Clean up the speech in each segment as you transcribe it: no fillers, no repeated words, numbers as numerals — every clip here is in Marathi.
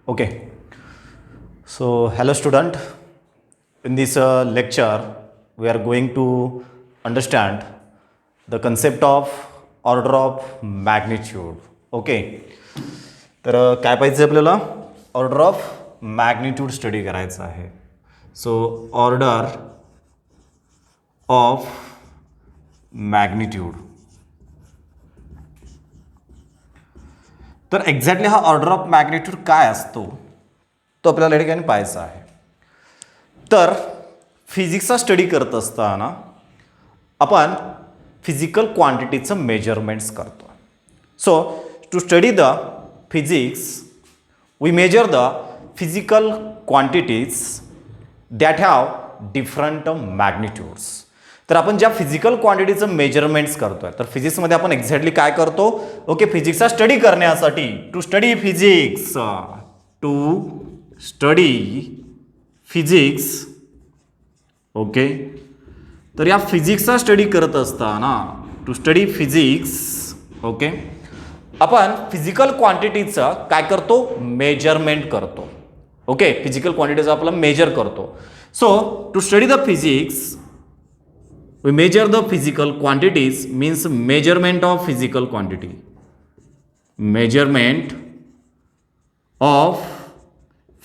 Okay, so hello student. In this lecture, we are going to understand the concept of order of magnitude. Okay, तर काय पाहिजे आपल्याला ऑर्डर ऑफ मॅग्निट्यूड स्टडी करायचं आहे. So order of magnitude. तर एक्झॅक्टली हा ऑर्डर ऑफ मॅग्निट्यूड काय असतो तो आपल्याला या ठिकाणी पाहायचा आहे. तर फिजिक्सचा स्टडी करत असताना आपण फिजिकल क्वांटिटीचं मेजरमेंट्स करतो. So to study the physics we measure the physical quantities that have different magnitudes. तर आपण ज्या फिजिकल क्वांटिटीचं मेजरमेंट्स करतोय तर फिजिक्समध्ये आपण एक्झॅक्टली काय करतो. ओके, फिजिक्सचा स्टडी करण्यासाठी टू स्टडी फिजिक्स ओके, तर या फिजिक्सचा स्टडी करत असताना टू स्टडी फिजिक्स ओके आपण फिजिकल क्वांटिटीचं काय करतो मेजरमेंट करतो. ओके, फिजिकल क्वांटिटीचं आपलं मेजर करतो. So to study the physics we measure the physical quantities means measurement of physical quantity, measurement of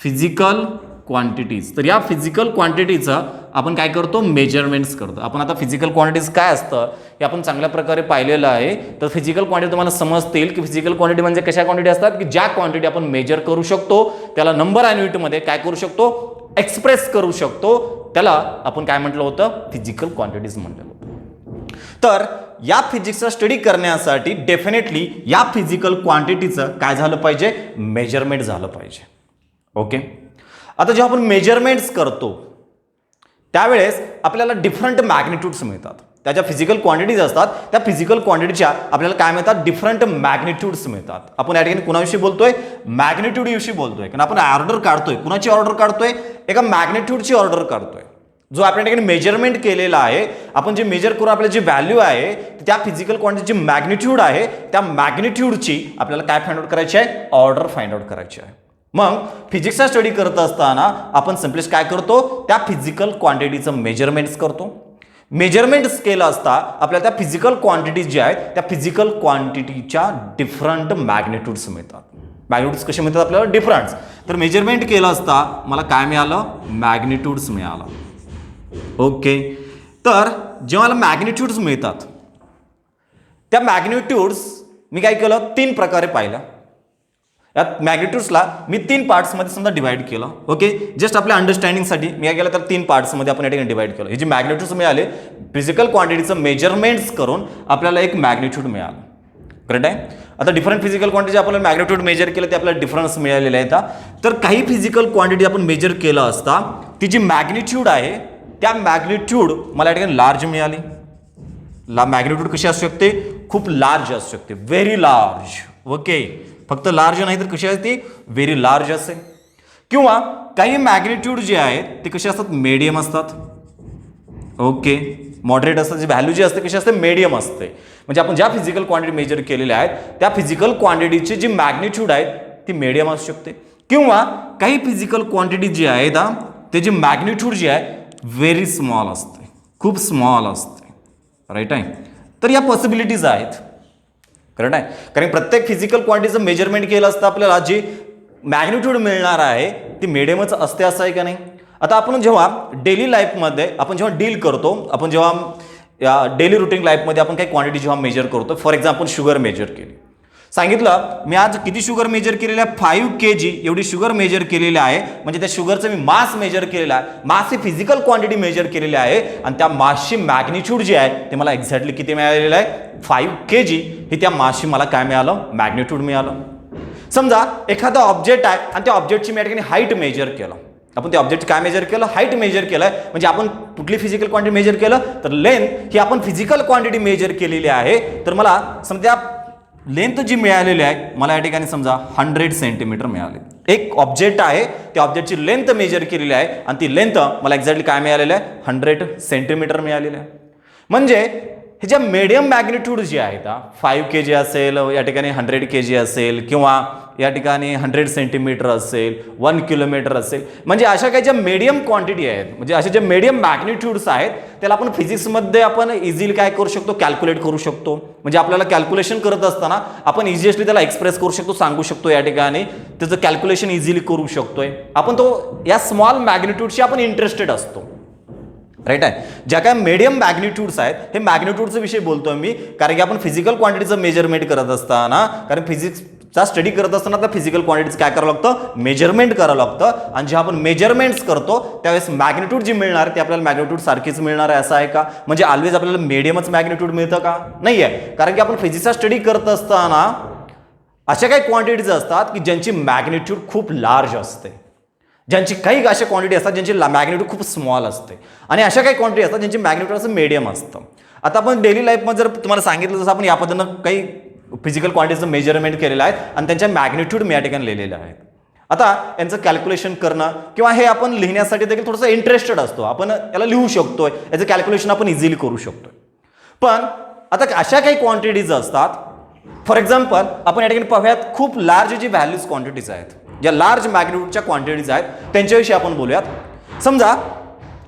physical quantities. तर या फिजिकल क्वांटिटीचा आपण काय करतो मेजरमेंट्स करतो. आपण आता फिजिकल क्वांटिटीज काय असतं हे आपण चांगल्या प्रकारे पाहिलेलं आहे. तर फिजिकल क्वांटिटी तुम्हाला समजतील की फिजिकल क्वांटिटी म्हणजे कशा क्वांटिटी असतात की ज्या क्वांटिटी आपण मेजर करू शकतो त्याला नंबर आणि युनिटमध्ये काय करू शकतो एक्सप्रेस करू शकतो. त्याला आपण काय म्हटलं होतं फिजिकल क्वांटिटीज म्हटलेलं होतं. तर या फिजिक्सचा स्टडी करण्यासाठी डेफिनेटली या फिजिकल क्वांटिटीचं काय झालं पाहिजे मेजरमेंट झालं पाहिजे. ओके, आता जेव्हा आपण मेजरमेंट्स करतो त्यावेळेस आपल्याला डिफरंट मॅग्निट्यूड्स मिळतात. त्या ज्या फिजिकल क्वांटिटीज असतात त्या फिजिकल क्वांटिटीच्या आपल्याला काय मिळतात डिफरंट मॅग्निट्यूड्स मिळतात. आपण या ठिकाणी कुणाविषयी बोलतोय मॅग्निट्यूड विषयी बोलतोय. कारण आपण ऑर्डर काढतोय. कुणाची ऑर्डर काढतोय एका मॅग्निट्यूडची ऑर्डर काढतोय जो आपल्या ठिकाणी मेजरमेंट केलेला आहे. आपण जे मेजर करून आपल्याला जी व्हॅल्यू आहे त्या फिजिकल क्वांटिटीची मॅग्निट्यूड आहे त्या मॅग्निट्यूडची आपल्याला काय फाइंड आउट करायची आहे ऑर्डर फाइंड आउट करायची आहे. मग फिजिक्सचा स्टडी करत असताना आपण सिम्पलिस्ट काय करतो त्या फिजिकल क्वांटिटीचं मेजरमेंट्स करतो. मेजरमेंट्स केलं असता आपल्याला त्या फिजिकल क्वांटिटीज ज्या आहेत त्या फिजिकल क्वांटिटीच्या डिफरंट मॅग्निट्यूड्स मिळतात. मॅग्निट्यूड्स कसे मिळतात आपल्याला डिफरंट. तर मेजरमेंट केलं असता मला काय मिळालं मॅग्निट्यूड्स मिळालं. ओके, तर जेव्हा मला मॅग्निट्यूड्स मिळतात त्या मॅग्निट्यूड्स मी काय केलं तीन प्रकारे पाहिलं. या मॅग्निट्यूड्सला मी तीन पार्ट्समध्ये समजा डिवाइड केलं. ओके, जस्ट आपल्या अंडरस्टँडिंगसाठी मी काय केलं तर तीन पार्ट्समध्ये आपण या ठिकाणी डिवाइड केलं. हे जे मॅग्निट्यूड्स मिळाले फिजिकल क्वांटिटीचं मेजरमेंट्स करून आपल्याला एक मॅग्निट्यूड मिळालं. करेक्ट आहे. आता डिफरंट फिजिकल क्वांटिटी आपल्याला मॅग्निट्यूड मेजर केलं ते आपल्याला डिफरन्स मिळालेले आहेत. तर काही फिजिकल क्वांटिटी आपण मेजर केलं असता ती जी मॅग्निट्यूड आहे त्या मॅग्निट्यूड मला या ठिकाणी लार्ज मिळाली. मॅग्निट्यूड कशी असू शकते खूप लार्ज असू शकते व्हेरी लार्ज. ओके, फक्त लार्ज नाही तर कशी असते व्हेरी लार्ज असेल. किंवा काही मॅग्निट्यूड जे आहेत ते कसे असतात मीडियम असतात. ओके, मॉडरेट असतात. जी व्हॅल्यू जी असते कशी असते मीडियम असते. म्हणजे आपण ज्या फिजिकल क्वांटिटी मेजर केलेल्या आहेत त्या फिजिकल क्वांटिटीची जी मॅग्निट्यूड आहे ती मीडियम असू शकते. किंवा काही फिजिकल क्वांटिटी जी आहेत त्याची मॅग्निट्यूड जी आहे व्हेरी स्मॉल असते खूप स्मॉल असते. राईट आहे. तर या पॉसिबिलिटीज आहेत. करेक्ट आहे. कारण प्रत्येक फिजिकल क्वांटिटीचं मेजरमेंट केलं असतं आपल्याला जी मॅग्निट्यूड मिळणार आहे ती मिडियमच असते असं आहे का नाही. आता आपण जेव्हा डेली लाईफमध्ये आपण जेव्हा डील करतो आपण जेव्हा या डेली रुटीन लाईफमध्ये आपण काही क्वांटिटी जेव्हा मेजर करतो फॉर एक्झाम्पल शुगर मेजर केली सांगितलं मी आज किती शुगर मेजर केलेलं आहे 5 kg एवढी शुगर मेजर केलेली आहे. म्हणजे त्या शुगरचं मी मास मेजर केलेला आहे. मास ही फिजिकल क्वांटिटी मेजर केलेली आहे आणि त्या मासची मॅग्निट्यूड जी आहे ते मला एक्झॅक्टली किती मिळालेलं आहे 5 kg ही त्या मासची मला काय मिळालं मॅग्निट्यूड मिळालं. समजा एखादा ऑब्जेक्ट आहे आणि त्या ऑब्जेक्टची मी या ठिकाणी हाईट मेजर केलं. आपण त्या ऑब्जेक्ट काय मेजर केलं हाईट मेजर केलंय. म्हणजे आपण कुठली फिजिकल क्वांटिटी मेजर केलं तर लेंथ ही आपण फिजिकल क्वांटिटी मेजर केलेली आहे. तर मला समजा लेंथ जी मिळालेली आहे मला या ठिकाणी समजा 100 सेंटीमीटर मिळाले. एक ऑब्जेक्ट आहे त्या ऑब्जेक्टची लेंथ मेजर केलेली आहे आणि ती लेंथ मला एक्झॅक्टली काय मिळालेली आहे 100 सेंटीमीटर मिळालेली आहे. म्हणजे हे ज्या मीडियम मॅग्निट्यूड जे आहेत 5 kg असेल, या ठिकाणी 100 kg असेल, किंवा या ठिकाणी 100 सेंटीमीटर असेल, 1 किलोमीटर असेल, म्हणजे अशा काही ज्या मीडियम क्वांटिटी आहेत, म्हणजे असे जे मीडियम मॅग्निट्यूड्स आहेत त्याला आपण फिजिक्समध्ये आपण इझिली काय करू शकतो, कॅल्क्युलेट करू शकतो. म्हणजे आपल्याला कॅल्क्युलेशन करत असताना आपण इझिएस्टली त्याला एक्सप्रेस करू शकतो, सांगू शकतो, या ठिकाणी त्याचं कॅल्क्युलेशन इझिली करू शकतोय आपण. तो या स्मॉल मॅग्निट्यूडशी आपण इंटरेस्टेड असतो, राईट आहे. ज्या काय मीडियम मॅग्निट्यूड्स आहेत, हे मॅग्निट्यूडचा विषय बोलतोय मी, कारण की आपण फिजिकल क्वांटिटीचं मेजरमेंट करत असताना, कारण फिजिक्सचा स्टडी करत असताना तर फिजिकल क्वांटिटीज काय करावं लागतं, मेजरमेंट करावं लागतं. आणि जेव्हा आपण मेजरमेंट्स करतो त्यावेळेस मॅग्निट्यूड जी मिळणार ते आपल्याला मॅग्निट्यूड सारखीच मिळणार आहे, असं आहे का? म्हणजे ऑलवेज आपल्याला मीडियमच मॅग्निट्यूड मिळतं का? नाही आहे. कारण की आपण फिजिक्सचा स्टडी करत असताना अशा काही क्वांटिटीज असतात की ज्यांची मॅग्निट्यूड खूप लार्ज असते, ज्यांची काही अशा क्वांटिटी असतात ज्यांची मॅग्निट्यूड खूप स्मॉल असते, आणि अशा काही क्वांटिटी असतात ज्यांची मॅग्निट्यूड असं मीडियम असतं. आता आपण डेली लाईफमध्ये जर तुम्हाला सांगितलं जसं आपण या पद्धतीनं काही फिजिकल क्वांटिटीचं मेजरमेंट केलेलं आहे आणि त्यांच्या मॅग्निट्यूड मी या ठिकाणी लिहिलेलं आहे. आता यांचं कॅल्क्युलेशन करणं किंवा हे आपण लिहिण्यासाठी देखील थोडंसं इंटरेस्टेड असतो, आपण याला लिहू शकतोय, याचं कॅल्क्युलेशन आपण इझिली करू शकतोय. पण आता अशा काही क्वांटिटीज असतात, फॉर एक्झाम्पल आपण या ठिकाणी पाहूयात खूप लार्ज जी व्हॅल्यूज क्वांटिटीज आहेत, ज्या लार्ज मॅग्निट्यूडच्या क्वांटिटीज आहेत त्यांच्याविषयी आपण बोलूयात. समजा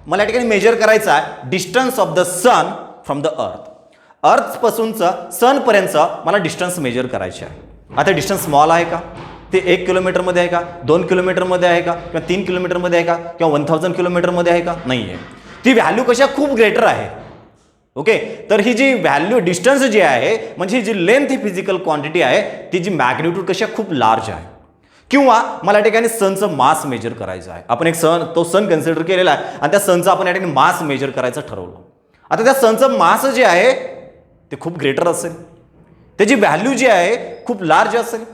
मला या ठिकाणी मेजर करायचं आहे distance of the sun from the earth. अर्थपासूनचं सनपर्यंतचं मला डिस्टन्स मेजर करायचे आहे. आता डिस्टन्स स्मॉल आहे का, ते 1 किलोमीटरमध्ये आहे का, 2 किलोमीटरमध्ये आहे का, किंवा 3 किलोमीटरमध्ये आहे का, किंवा 1000 किलोमीटरमध्ये आहे का? नाही आहे. ती व्हॅल्यू कशा खूप ग्रेटर आहे. ओके, तर ही जी व्हॅल्यू डिस्टन्स जी आहे, म्हणजे ही जी लेंथ ही फिजिकल क्वांटिटी आहे, ती जी मॅग्निट्यूड कशा खूप लार्ज आहे. किंवा मला या ठिकाणी सनचं मास मेजर करायचं आहे. आपण एक तो सन कन्सिडर केलेला आहे आणि त्या सनचं आपण या ठिकाणी मास मेजर करायचं ठरवलं. आता त्या सनचं मास जे आहे ते खूप ग्रेटर असेल, त्याची व्हॅल्यू जी आहे खूप लार्ज असेल.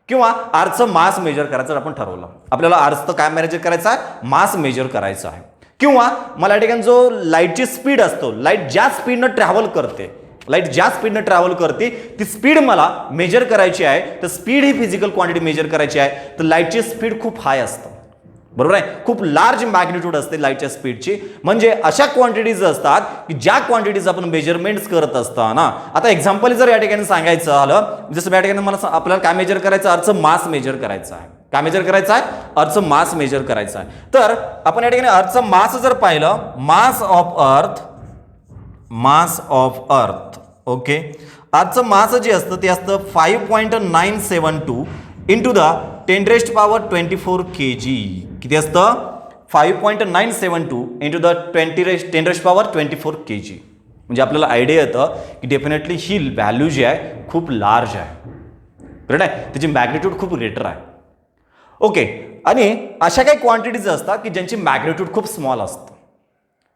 किंवा आर्थचं मास मेजर करायचं आपण ठरवलं, आपल्याला आर्थचं काय मेजर करायचं आहे, मास मेजर करायचं आहे. किंवा मला या ठिकाणी जो लाईटची स्पीड असतो, लाईट ज्या स्पीडनं ट्रॅव्हल करते, लाईट ज्या स्पीडनं ट्रॅव्हल करते ती स्पीड मला मेजर करायची आहे, तर स्पीड ही फिजिकल क्वांटिटी मेजर करायची आहे, तर लाईटची स्पीड खूप हाय असतं, बरोबर आहे, खूप लार्ज मॅग्निट्यूड असते लाईटच्या स्पीडची. म्हणजे अशा क्वांटिटीज असतात की ज्या क्वांटिटीज आपण मेजरमेंट्स करत असताना, आता एक्झाम्पल जर या ठिकाणी सांगायचं झालं, जसं या ठिकाणी मला आपल्याला काय मेजर करायचं, अर्थचं मास मेजर करायचं आहे. काय मेजर करायचं आहे, अर्थचं मास मेजर करायचं आहे. तर आपण या ठिकाणी अर्थचं मास जर पाहिलं, mass of earth, mass of earth, okay, आजचं मास जे असतं ते असतं 5.972 इंटू द 10⁻24 kg. किती असतं, 5.972 इंटू द 10⁻24 kg. म्हणजे आपल्याला आयडिया येतं की डेफिनेटली ही व्हॅल्यू जी आहे खूप लार्ज आहे, करेक्ट आहे, त्याची मॅग्निट्यूड खूप ग्रेटर आहे. ओके, आणि अशा काही क्वांटिटीज असतात की ज्यांची मॅग्निट्यूड खूप स्मॉल असतं.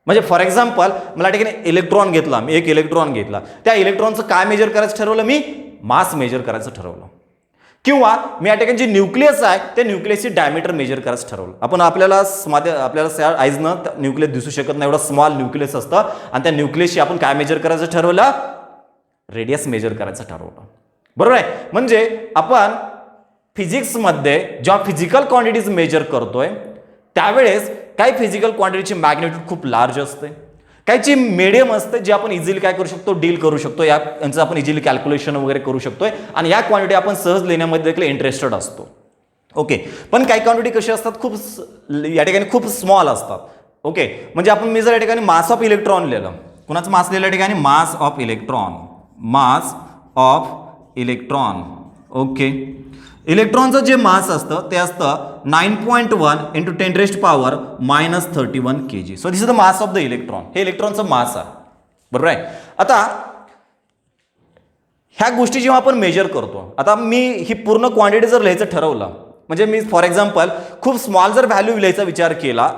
म्हणजे फॉर एक्झाम्पल मला ठिकाणी इलेक्ट्रॉन घेतला, मी एक इलेक्ट्रॉन घेतला, त्या इलेक्ट्रॉनचं काय मेजर करायचं ठरवलं, मी मास मेजर करायचं ठरवलं. किंवा मी या ठिकाणी जे न्यूक्लियस आहे त्या न्यूक्लियसची डायमीटर मेजर करायचं ठरवलं. आपण आपल्याला आईजनं न्यूक्लियस दिसू शकत नाही, एवढा स्मॉल न्यूक्लियस असतं, आणि त्या न्यूक्लियसची आपण काय मेजर करायचं ठरवलं, रेडियस मेजर करायचं ठरवलं, बरोबर आहे. म्हणजे आपण फिजिक्समध्ये जेव्हा फिजिकल क्वांटिटीज मेजर करतोय त्यावेळेस काही फिजिकल क्वांटिटीची मॅग्निट्यूड खूप लार्ज असते, काहीची मिडियम असते, जे आपण इझिली काय करू शकतो, डील करू शकतो, यांचं आपण इझिली कॅल्क्युलेशन वगैरे करू शकतोय, आणि या क्वांटिटी आपण सहज लिहिण्यामध्ये देखील इंटरेस्टेड असतो. ओके, पण काही क्वांटिटी कशी असतात, खूप या ठिकाणी खूप स्मॉल असतात. ओके, म्हणजे आपण मी जर या ठिकाणी मास ऑफ इलेक्ट्रॉन लिहिलं, कुणाचं मास लिहिलं या ठिकाणी, mass of electron, mass of electron. Okay, इलेक्ट्रॉनचं जे मास असतं ते असतं 9.1 into 10⁻31 kg. So this is the mass of the electron. हे इलेक्ट्रॉनचं मास आहे, बरोबर आहे. आता ह्या गोष्टी जेव्हा आपण मेजर करतो, आता मी ही पूर्ण क्वांटिटी जर लिहायचं ठरवलं, म्हणजे मी फॉर एक्झाम्पल खूप स्मॉल जर व्हॅल्यू लिहायचा विचार केला,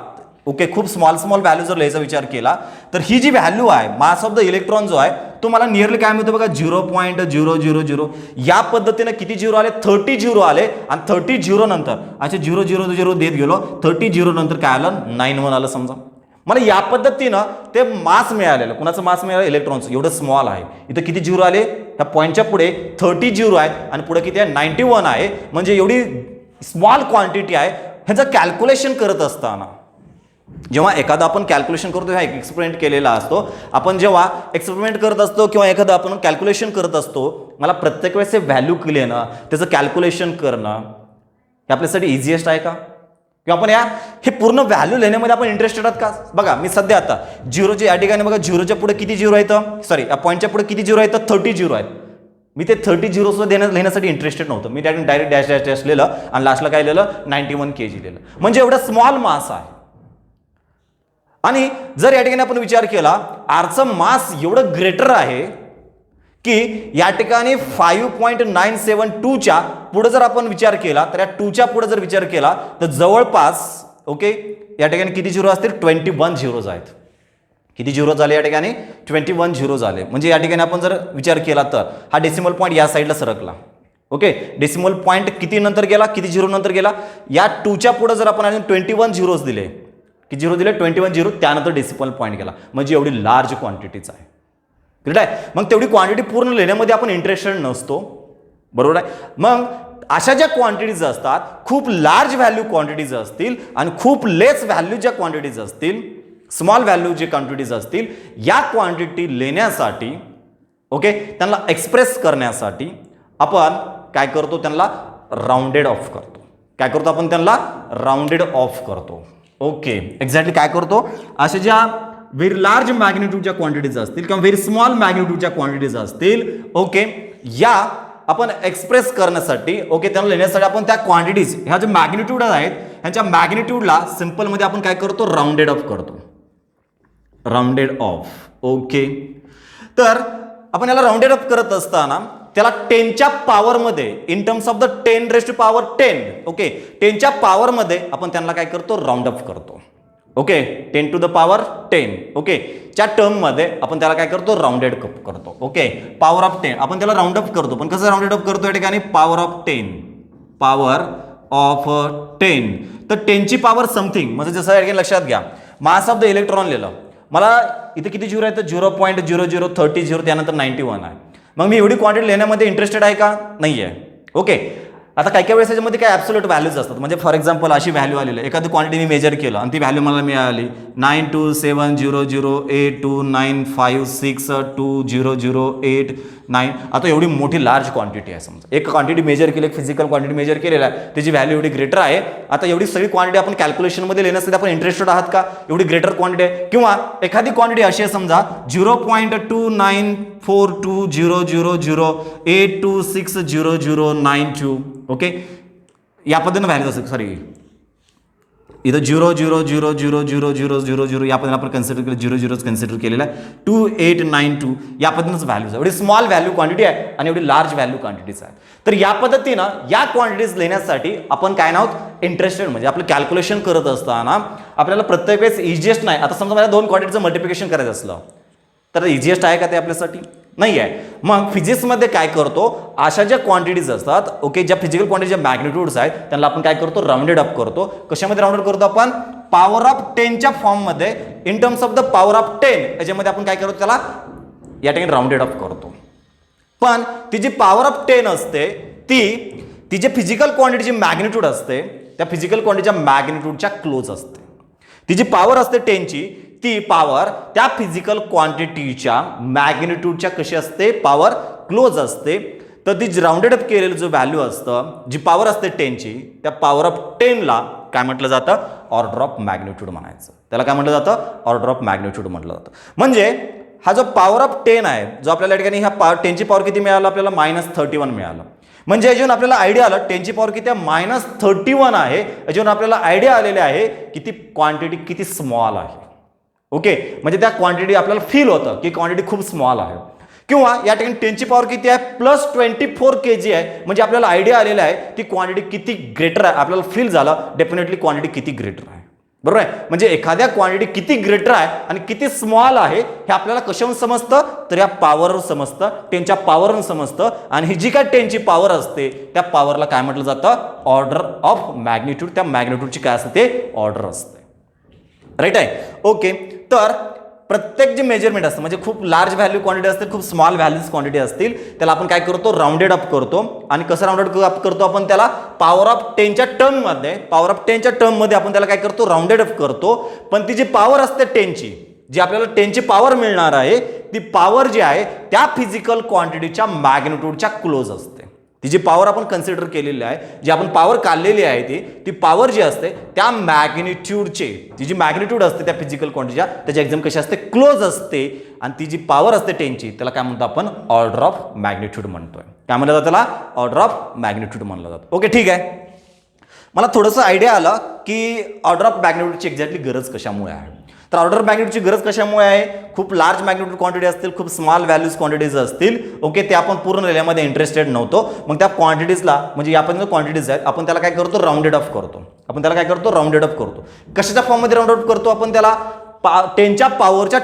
ओके, खूप स्मॉल व्हॅल्यू जर लिहायचा विचार केला, तर ही जी व्हॅल्यू आहे मास ऑफ द इलेक्ट्रॉन जो आहे तो मला नियरली काय मिळतो बघा, 0.000. या पद्धतीने किती झिरो आले, 30 झिरो आले, आणि 30 झिरो नंतर अच्छा 000 देत गेलो, 30 झिरो नंतर काय आलं, 91 आलं. समजा मला या पद्धतीनं ते मास मिळालेलं, कुणाचं मास मिळालं, इलेक्ट्रॉनचं, एवढं स्मॉल आहे. इथं किती झिरो आले, ह्या पॉईंटच्या पुढे 30 झिरो आहेत, आणि पुढे किती आहे, 91 आहे. म्हणजे एवढी स्मॉल क्वांटिटी आहे. ह्याचं कॅल्क्युलेशन करत असताना, जेव्हा एखादा आपण कॅल्क्युलेशन करतो, हा एक एक्सपेरिमेंट केलेला असतो, आपण जेव्हा एक्सपेरिमेंट करत असतो किंवा एखादं आपण कॅल्क्युलेशन करत असतो, मला प्रत्येक वेळेस हे व्हॅल्यू लिहिणं, त्याचं कॅल्क्युलेशन करणं हे आपल्यासाठी इझिएस्ट आहे का? किंवा आपण हे पूर्ण व्हॅल्यू लिहिण्यामध्ये आपण इंटरेस्टेड आहात का? बघा मी सध्या आता झिरोचे या ठिकाणी बघा, झिरोच्या पुढे किती झिरो आहेत, सॉरी या पॉईंटच्या पुढे किती झिरो आहेत, 30 झिरो आहेत. मी ते 30 झिरो सुद्धा लिहिण्यासाठी इंटरेस्टेड नव्हतं. मी त्यातून डायरेक्ट डॅश डॅश डॅश लिहिलं आणि लास्टला काय लिहिलं, 91 kg लिहिलं. म्हणजे एवढा स्मॉल मास आहे. आणि जर या ठिकाणी आपण विचार केला, आरचं मास एवढं ग्रेटर आहे की या ठिकाणी 5.972च्या पुढे जर आपण विचार केला, तर या 2च्या पुढे जर विचार केला तर जवळपास ओके या ठिकाणी किती झिरो असतील, 21 झिरोज आहेत. किती झिरो झाले या ठिकाणी, 21 झिरो झाले. म्हणजे या ठिकाणी आपण जर विचार केला तर हा डेसिमल पॉईंट या साईडला सरकला. ओके, डेसिमल पॉईंट किती नंतर गेला, किती झिरो नंतर गेला, या 2च्या पुढे जर आपण अजून 21 झिरोज दिले, किती झिरो दिले, 21 झिरो, त्यानंतर डेसिमल पॉईंट गेला. म्हणजे एवढी लार्ज क्वांटिटीच आहे. करेक्ट आहे. मग तेवढी क्वांटिटी पूर्ण लिहिण्यामध्ये आपण इंटरेस्टेड नसतो, बरोबर आहे. मग अशा ज्या क्वांटिटीज असतात, खूप लार्ज व्हॅल्यू क्वांटिटीज असतील आणि खूप लेस व्हॅल्यू ज्या क्वांटिटीज असतील, स्मॉल व्हॅल्यू जे क्वांटिटीज असतील, या क्वांटिटी लिहिण्यासाठी ओके त्यांना एक्सप्रेस करण्यासाठी आपण काय करतो, त्यांना राउंडेड ऑफ करतो. काय करतो आपण, त्यांना राउंडेड ऑफ करतो. ओके, एक्झॅक्टली काय करतो, अशा ज्या व्हेरी लार्ज मॅग्निट्यूडच्या क्वांटिटीज असतील किंवा व्हेरी स्मॉल मॅग्निट्यूडच्या क्वांटिटीज असतील, ओके या आपण एक्सप्रेस करण्यासाठी ओके त्यांना लिहिण्यासाठी आपण त्या क्वांटिटीज ह्या जे मॅग्निट्यूड आहेत ह्यांच्या मॅग्निट्यूडला सिंपलमध्ये आपण काय करतो, राउंडेड ऑफ करतो. Rounded off. ओके, तर आपण याला राउंडेड ऑफ करत असताना त्याला 10च्या पॉवरमध्ये in terms of the 10⁻10 okay 10च्या पॉवरमध्ये आपण त्यांना काय करतो, राउंड ऑफ करतो. ओके 10⁻10 ओके च्या टर्म मध्ये आपण त्याला काय करतो, राउंडेड करतो. ओके पॉवर ऑफ 10 आपण त्याला राउंड ऑफ करतो, पण कसं राउंडेड ऑफ करतो या ठिकाणी, पॉवर ऑफ 10 पॉवर ऑफ 10. तर 10ची पॉवर समथिंग, म्हणजे जसं या ठिकाणी लक्षात घ्या, मास ऑफ द इलेक्ट्रॉन लिहिलं, मला इथे किती झिरो आहे, तर 0.0030 झिरो, त्यानंतर 91 आहे. मग मी एवढी क्वांटिटी लिहिण्यामध्ये इंटरेस्टेड आहे का, नाही आहे. ओके, आता काही वेळेस याच्यामध्ये काय ॲब्सोल्यूट व्हॅल्यूज असतात. म्हणजे फॉर एक्झाम्पल अशी व्हॅल्यू आलेली आहे, एखादी क्वांटिटी मी मेजर केलं आणि ती व्हॅल्यू मला मिळाली 92700829562008 आता एवढी मोठी लार्ज क्वांटिटी आहे. समजा एक क्वांटिटी मेजर केली, फिजिकल क्वांटिटी मेजर केलेला आहे, त्याची व्हॅल्यू एवढी ग्रेटर आहे. आता एवढी सगळी क्वांटिटी आपण कॅल्क्युलेशनमध्ये लिहिण्यासाठी आपण इंटरेस्टेड आहात का, एवढी ग्रेटर क्वांटिटी आहे. किंवा एखादी क्वांटिटी अशी आहे, समजा 0.29420008260092 ओके या पद्धतीने व्हॅल्यूज असेल. सॉरी इथं 0.000000 या पद्धतीने आपण कन्सिडर केलं, 0 कन्सिडर केलेला आहे. 2892 या पद्धतीनेच व्हॅल्यूज आहे. एवढी स्मॉल व्हॅल्यू क्वांटिटी आहे आणि एवढी लार्ज व्हॅल्यू क्वांटिटीज आहे. तर या पद्धतीनं या क्वांटिटीज लिहिण्यासाठी आपण काय नाहोत, इंटरेस्टेड. म्हणजे आपलं कॅल्क्युलेशन करत असताना आपल्याला प्रत्येक वेळेस इजिएस्ट नाही. आता समजा मला 2 क्वांटिटीचं मल्टिप्लिकेशन करायचं असलं तर इजिएस्ट आहे का ते आपल्यासाठी, नाही आहे. मग फिजिक्समध्ये काय करतो, अशा ज्या क्वांटिटीज असतात ओके ज्या फिजिकल क्वांटिटीच्या मॅग्निट्यूड्स आहेत त्यांना आपण काय करतो, राउंडेड अप करतो. कशामध्ये राउंडेड करतो आपण, पॉवर ऑफ 10च्या फॉर्ममध्ये in terms of the power of 10 याच्यामध्ये आपण काय करतो, त्याला या ठिकाणी राउंडेड अप करतो. पण ती जी पॉवर ऑफ 10 असते ती जी फिजिकल क्वांटिटीची मॅग्निट्यूड असते त्या फिजिकल क्वांटिटीच्या मॅग्निट्यूडच्या क्लोज असते. ती जी पॉवर असते 10ची ती पॉवर त्या फिजिकल क्वांटिटीच्या मॅग्निट्यूडच्या कशी असते, पॉवर क्लोज असते. तर ती राउंडेड अप केलेलं जो व्हॅल्यू असतं, जी पॉवर असते 10ची, त्या पॉवर ऑफ 10ला काय म्हटलं जातं, ऑर्डर ऑफ मॅग्निट्यूड म्हणायचं. त्याला काय म्हटलं जातं, ऑर्डर ऑफ मॅग्निट्यूड म्हटलं जातं. म्हणजे हा जो पॉवर ऑफ 10 आहे, जो आपल्याला या ठिकाणी ह्या 10ची पॉवर किती मिळालं, आपल्याला -31 मिळालं. म्हणजे याच्यावरून आपल्याला आयडिया आलं 10ची पॉवर किती आहे, -31 आहे. याच्यावरून आपल्याला आयडिया आलेली आहे की ती क्वांटिटी किती स्मॉल आहे. ओके म्हणजे त्या क्वांटिटी आपल्याला फील होतं की क्वांटिटी खूप स्मॉल आहे. किंवा या ठिकाणी 10ची पॉवर किती आहे, +24 kg आहे. म्हणजे आपल्याला आयडिया आलेला आहे ती क्वांटिटी किती ग्रेटर आहे. आपल्याला फील झालं डेफिनेटली क्वांटिटी किती ग्रेटर आहे, बरोबर आहे. म्हणजे एखाद्या क्वांटिटी किती ग्रेटर आहे आणि किती स्मॉल आहे हे आपल्याला कशावरून समजतं, तर या पॉवरवरून समजतं, 10च्या पॉवरवरून समजतं. आणि ही जी काय 10ची पॉवर असते त्या पॉवरला काय म्हटलं जातं, ऑर्डर ऑफ मॅग्निट्यूड. त्या मॅग्निट्यूडची काय असते, ते ऑर्डर असते, राईट आहे. ओके तर प्रत्येक जे मेजरमेंट असतं म्हणजे खूप लार्ज व्हॅल्यू क्वांटिटी असते, खूप स्मॉल व्हॅल्यूज क्वांटिटी असतील, त्याला आपण काय करतो राऊंडेड अप करतो. आणि कसं राऊंडेड अप करतो आपण त्याला पॉवर ऑफ 10च्या टर्ममध्ये आपण त्याला काय करतो राऊंडेड अप करतो. पण ती जी पॉवर असते 10ची, जी आपल्याला 10ची पॉवर मिळणार आहे, ती पॉवर जी आहे त्या फिजिकल क्वांटिटीच्या मॅग्निट्यूडच्या क्लोज असते. ती जी पॉवर आपण कन्सिडर केलेली आहे, जी आपण पॉवर काढलेली आहे, ती पॉवर जी असते त्या मॅग्निट्यूडचे, ती जी मॅग्निट्यूड असते त्या फिजिकल क्वांटिटीच्या, त्याची एक्झाम कशी असते क्लोज असते. आणि ती जी पॉवर असते 10ची त्याला काय म्हणतो आपण ऑर्डर ऑफ मॅग्निट्यूड म्हणतोय. काय म्हणलं जातं त्याला ऑर्डर ऑफ मॅग्निट्यूड म्हणलं जातं. ओके ठीक आहे. मला थोडंसं आयडिया आलं की ऑर्डर ऑफ मॅग्निट्यूडची एक्झॅक्टली गरज कशामुळे आहे. तर ऑर्डर मॅग्निट्यूडची गरज कशामुळे आहे, खूप लार्ज मॅग्निट्यूड क्वांटिटी असतील, खूप स्मॉल व्हॅल्यूज क्वांटिटीज असतील. ओके ते आपण पूर्ण लिहिल्यामध्ये इंटरेस्टेड नव्हतो. मग त्या क्वांटिटीजला म्हणजे आपण जो क्वांटिटीज आहेत आपण त्याला काय करतो राऊंडेड ऑफ करतो. कशाच्या फॉर्ममध्ये राऊंड ऑफ करतो आपण त्याला 10च्या पॉवरच्या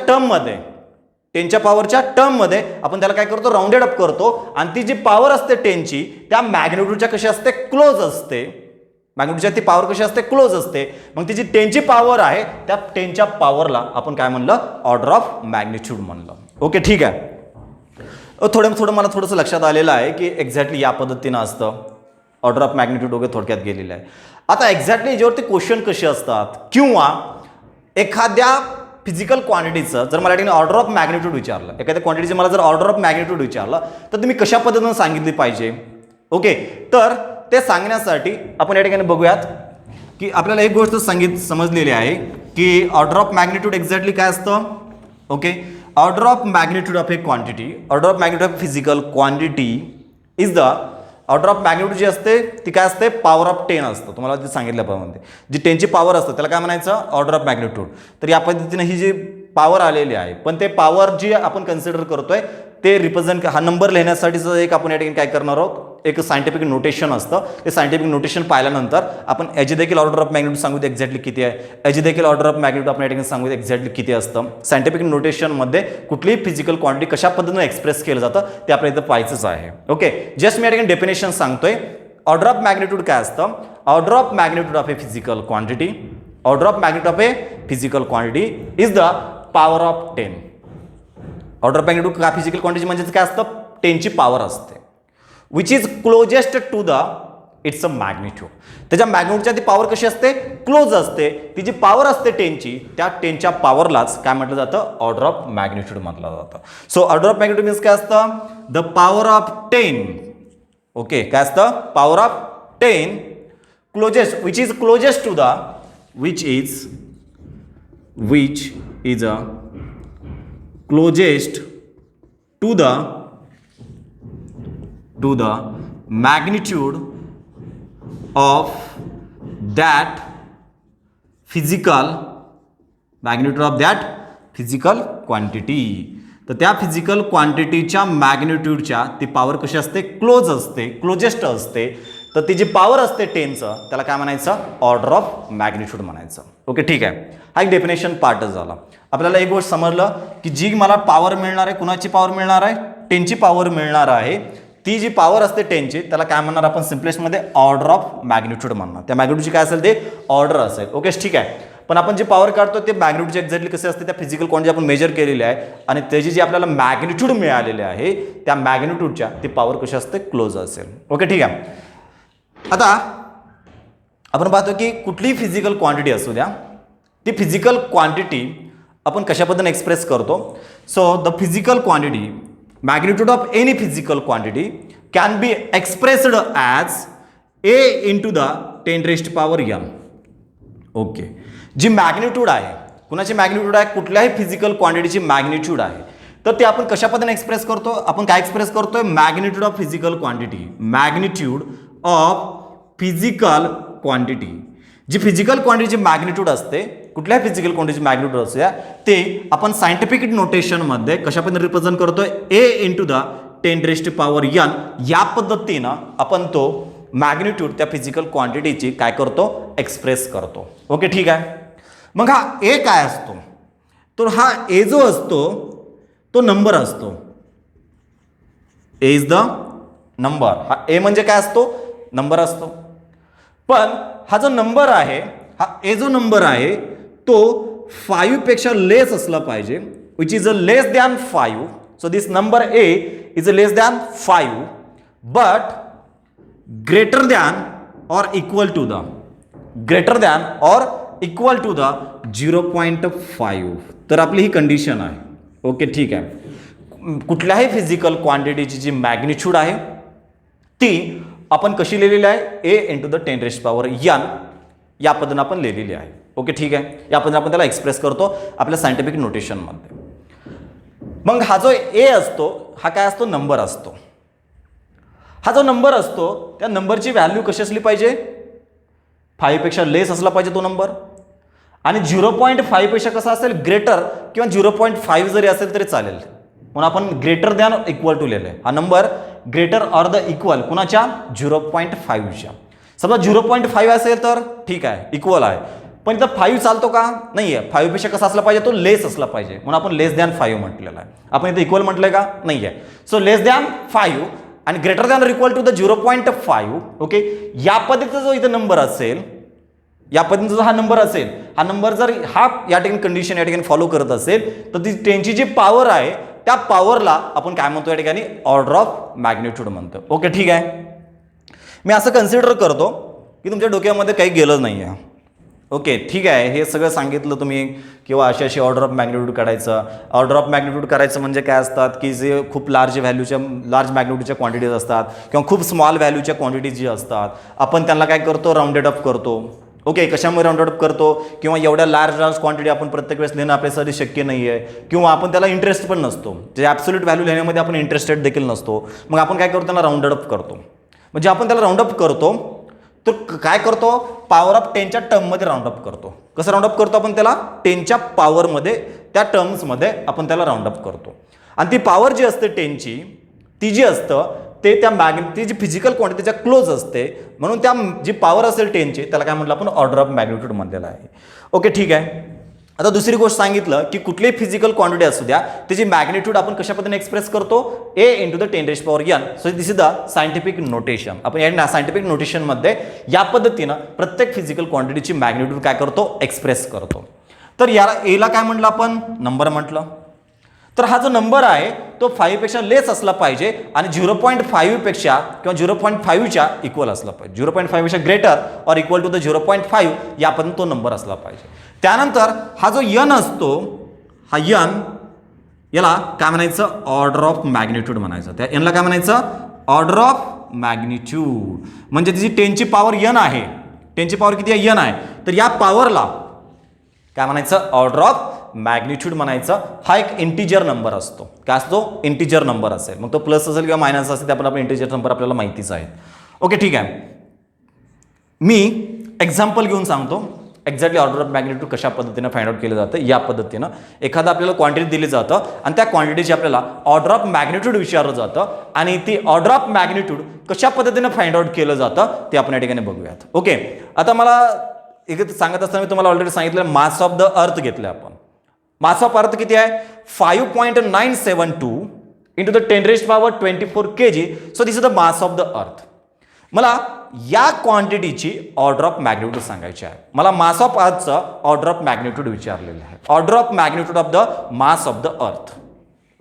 टर्ममध्ये आपण त्याला काय करतो राऊंडेड अप करतो. आणि ती जी पॉवर असते 10ची त्या मॅग्निट्यूडच्या कशी असते क्लोज असते. मॅग्निट्यूडच्या ती पॉवर कशी असते क्लोज असते. मग ती जी 10ची पॉवर आहे त्या 10च्या पॉवरला आपण काय म्हणलं ऑर्डर ऑफ मॅग्निट्यूड म्हणलं. ओके ठीक आहे. थोडं मला थोडंसं लक्षात आलेलं आहे की एक्झॅक्टली या पद्धतीनं असतं ऑर्डर ऑफ मॅग्निट्यूड वगैरे थोडक्यात गेलेलं आहे. आता एक्झॅक्टली याच्यावरती क्वेश्चन कसे असतात किंवा एखाद्या फिजिकल क्वांटिटीचं जर मला या ठिकाणी ऑर्डर ऑफ मॅग्निट्यूड विचारलं, एखाद्या क्वांटिटीचं मला जर ऑर्डर ऑफ मॅग्निट्यूड विचारलं तर तुम्ही कशा पद्धतीनं सांगितली पाहिजे. ओके तर ते सांगण्यासाठी आपण या ठिकाणी बघूयात की आपल्याला एक गोष्ट समजलेली आहे की ऑर्डर ऑफ मॅग्निट्यूड एक्झॅक्टली काय असतं. Okay order of magnitude of a quantity, order of magnitude of physical quantity is the order of magnitude जी असते ती काय असते पॉवर ऑफ 10 असतं. तुम्हाला ते सांगितल्याप्रमाणे जी 10ची पॉवर असतं त्याला काय म्हणायचं ऑर्डर ऑफ मॅग्निट्यूड. तर या पद्धतीने ही जी पॉवर आलेली आहे पण ते पॉवर जी आपण कन्सिडर करतोय ते रिप्रेझेंट हा नंबर लिहिण्यासाठीचं एक आपण या ठिकाणी काय करणार आहोत, एक सायंटिफिक नोटेशन असतं. ते सायंटिफिक नोटेशन पाहिल्यानंतर आपण याची देखील ऑर्डर ऑफ मॅग्निट्यूड सांगू एक्झॅक्टली किती आहे, याची देखील ऑर्डर ऑफ मॅग्निट्यूड आपण या ठिकाणी सांगू एक्झॅक्टली किती असतं. सायंटिफिक नोटेशनमध्ये कुठलीही फिजिकल क्वांटिटी कशा पद्धतीनं एक्सप्रेस केलं जातं ते आपल्याला इथं पाहायचंच आहे. ओके जस्ट मी या ठिकाणी डेफिनेशन सांगतोय. ऑर्डर ऑफ मॅग्निट्यूड काय असतं, order of magnitude of a physical quantity, order of magnitude of a physical quantity is the power of 10. Order of magnitude का फिजिकल क्वांटिटी म्हणजे काय असतं 10ची पॉवर असते which is closest to the its a magnitude. त्याच्या मॅग्निट्यूडच्या ती पॉवर कशी असते क्लोज असते. ती जी पॉवर असते 10ची त्या 10च्या पॉवरलाच काय म्हटलं जातं ऑर्डर ऑफ मॅग्निट्यूड म्हटलं जातं. So order of magnitude means काय असतं द पॉवर ऑफ 10. ओके काय असतं power of 10 closest which is closest to the which is a closest to the magnitude of that physical quantity. तर त्या फिजिकल क्वांटिटीच्या मॅग्निट्यूडच्या ती पॉवर कशी असते क्लोज असते, क्लोजेस्ट असते. तर ती जी पॉवर असते 10चं त्याला काय म्हणायचं ऑर्डर ऑफ मॅग्निट्यूड म्हणायचं. ओके ठीक आहे. हा एक डेफिनेशन पार्टच झाला. आपल्याला एक गोष्ट समजलं की जी मला पॉवर मिळणार आहे, कुणाची पॉवर मिळणार आहे 10ची पॉवर मिळणार आहे. ती जी पॉवर असते 10ची त्याला काय म्हणणार आपण सिम्पलेस्टमध्ये ऑर्डर ऑफ मॅग्निट्यूड म्हणणार. त्या मॅग्निट्यूडची काय असेल ते ऑर्डर असेल. ओके ठीक आहे. पण आपण जे पॉवर काढतो ते मॅग्निट्यूडची एक्झॅक्टली कसे असते त्या फिजिकल क्वांटिटी आपण मेजर केलेली आहे आणि त्याची जी आपल्याला मॅग्निट्यूड मिळालेली आहे त्या मॅग्निट्यूडच्या ती पॉवर कशी असते क्लोज असेल. ओके ठीक आहे. आता आपण पाहतो की कुठलीही फिजिकल क्वांटिटी असू द्या ती फिजिकल क्वांटिटी आपण कशा पद्धतीने एक्सप्रेस करतो. So the physical quantity magnitude of any physical quantity can be expressed as a into the 10⁻⁴. Okay जी मॅग्निट्यूड आहे कुणाची मॅग्निट्यूड आहे कुठल्याही फिजिकल क्वांटिटीची मॅग्निट्यूड आहे तर ते आपण कशा पद्धतीने एक्सप्रेस करतो. आपण काय एक्सप्रेस करतोय magnitude of physical quantity, magnitude of physical quantity. जी फिजिकल क्वांटिटीची मॅग्निट्यूड असते कुठल्याही फिजिकल क्वांटिटीची मॅग्निट्यूड असते ते आपण सायंटिफिक नोटेशनमध्ये कशा पद्धतीने रिप्रेझेंट करतोय ए इंटू द 10⁻⁴ या पद्धतीनं आपण तो मॅग्निट्यूड त्या फिजिकल क्वांटिटीची काय करतो एक्सप्रेस करतो. ओके ठीक आहे. मग हा ए काय असतो तर हा ए जो असतो तो नंबर असतो. ए इज द नंबर. हा ए म्हणजे काय असतो नंबर असतो. पण हा जो नंबर आहे हा ए जो नंबर आहे तो 5 पेक्षा लेस असला पाहिजे which is a less than 5. So this number A is a less than 5 but greater than or equal to the 0.5. तर आपली ही कंडिशन आहे. ओके ठीक आहे. कुठल्याही फिजिकल क्वांटिटीची जी मॅग्निट्यूड आहे ती आपण कशी लिहिलेली आहे, ए इंटू द 10⁻n या पद्धतीने आपण लिहिलेली आहे. ओके ठीक आहे. या पद्धतीने आपण त्याला एक्सप्रेस करतो आपल्या सायंटिफिक नोटेशनमध्ये. मग हा जो ए असतो हा काय असतो, नंबर असतो. हा जो नंबर असतो त्या नंबरची व्हॅल्यू कशी असली पाहिजे, 5 पेक्षा लेस असला पाहिजे तो नंबर. आणि 0.5 पेक्षा कसा असेल, ग्रेटर किंवा 0.5 जरी असेल तरी चालेल. म्हणून आपण ग्रेटर दॅन इक्वल टू लिहिलंय. हा number greater or the equal कुणाच्या, 0.5च्या. समजा 0.5 असेल तर ठीक आहे, इक्वल आहे. पण इथं 5 चालतो का, नाही आहे. 5 पेक्षा कसा असला पाहिजे, तो लेस असला पाहिजे. म्हणून आपण लेस दॅन 5 म्हटलेला आहे. आपण इथं इक्वल म्हटलंय का, नाही आहे. सो लेस दॅन 5 आणि greater than equal to the 0.5. Okay, या पद्धतीचा जो इथं नंबर असेल, या पद्धतीचा हा नंबर असेल, हा नंबर जर हा या ठिकाणी कंडिशन या ठिकाणी फॉलो करत असेल तर ती 10ची जी पॉवर आहे त्या पॉवरला आपण काय म्हणतो या ठिकाणी, ऑर्डर ऑफ मॅग्निट्यूड म्हणतो. ओके ठीक आहे. मी असं कन्सिडर करतो की तुमच्या डोक्यामध्ये काही गेलं नाही आहे. ओके ठीक आहे. हे सगळं सांगितलं तुम्ही किंवा अशी ऑर्डर ऑफ मॅग्निट्यूड काढायचं. ऑर्डर ऑफ मॅग्निट्यूड करायचं म्हणजे काय असतात की जे खूप लार्ज मॅग्निट्यूडच्या क्वांटिटीज असतात किंवा खूप स्मॉल व्हॅल्यूच्या क्वांटिटीज जी असतात आपण त्यांना काय करतो, राऊंडेड अप करतो. ओके, कशामुळे राऊंडेड अप करतो, किंवा एवढ्या लार्ज क्वांटिटी आपण प्रत्येक वेळेस लिहिणं आपल्यासाठी शक्य नाही आहे, किंवा आपण त्याला इंटरेस्ट पण नसतो, जे ॲब्सोल्यूट व्हॅल्यू लिहिण्यामध्ये आपण इंटरेस्टेड देखील नसतो. मग आपण काय करतो, त्याला राऊंडेड अप करतो. म्हणजे आपण त्याला राऊंड अप करतो तर काय करतो, पॉवर ऑफ 10च्या टर्ममध्ये राऊंड अप करतो. कसं राऊंड अप करतो आपण त्याला, 10च्या पॉवरमध्ये, त्या टर्म्समध्ये आपण त्याला राऊंड अप करतो. आणि ती पॉवर जी असते 10ची, ती जी असतं ते त्या ती जी फिजिकल क्वांटिटीच्या क्लोज असते. म्हणून त्या जी पॉवर असेल 10ची त्याला काय म्हटलं आपण, ऑर्डर ऑफ मॅग्निट्यूड म्हणलेलं आहे. ओके ठीक आहे. आता दुसरी गोष्ट सांगितलं की कुठलीही फिजिकल क्वांटिटी असू द्या त्याची मॅग्निट्यूड आपण कशा पद्धतीने एक्सप्रेस करतो, a into the 10⁻n. So this is the scientific notation. आपण या सायंटिफिक नोटेशनमध्ये या पद्धतीनं प्रत्येक फिजिकल क्वांटिटीची मॅग्निट्यूड काय करतो, एक्सप्रेस करतो. तर याला एला काय म्हटलं आपण, नंबर म्हटलं. तर हा जो नंबर आहे तो 5 पेक्षा लेस असला पाहिजे आणि 0.5 पेक्षा किंवा 0.5च्या इक्वल असला पाहिजे. 0.5 पेक्षा greater or equal to the 0.5 यापर्यंत तो नंबर असला पाहिजे. त्यानंतर हा जो यन असतो, हा यन, याला काय म्हणायचं, ऑर्डर ऑफ मॅग्निट्यूड म्हणायचं. त्या यनला काय म्हणायचं, ऑर्डर ऑफ मॅग्निट्यूड. म्हणजे जी 10ची पॉवर यन आहे, 10ची पॉवर किती आहे, यन आहे, तर या पॉवरला काय म्हणायचं, ऑर्डर ऑफ मॅग्निट्यूड म्हणायचं. हा एक इंटिजर नंबर असतो. काय असतो, इंटिजर नंबर असेल. मग तो प्लस असेल किंवा मायनस असेल, ते आपण इंटिजर नंबर आपल्याला माहितीच आहे. ओके ठीक आहे. मी एक्झाम्पल घेऊन सांगतो एक्झॅक्टली ऑर्डर ऑफ मॅग्निट्यूड कशा पद्धतीनं फाइंड आउट केलं जातं. या पद्धतीनं एखादं आपल्याला क्वांटिटी दिली जातं आणि त्या क्वांटिटीची आपल्याला ऑर्डर ऑफ मॅग्निट्यूड विचारलं जातं आणि ती ऑर्डर ऑफ मॅग्निट्यूड कशा पद्धतीनं फाइंड आउट केलं जातं ते आपण या ठिकाणी बघूयात. ओके, आता मला एक सांगत असताना मी तुम्हाला ऑलरेडी सांगितलं, मास ऑफ द अर्थ घेतलं आपण. मास ऑफ अर्थ किती आहे, 5.972 into the 10⁻24 kg. So this is the mass of the अर्थ. मला या क्वांटिटीची ऑर्डर ऑफ मॅग्निट्यूड सांगायची आहे. मला मास ऑफ अर्थचं ऑर्डर ऑफ मॅग्निट्यूड विचारलेलं आहे. Order of magnitude of the mass of the earth.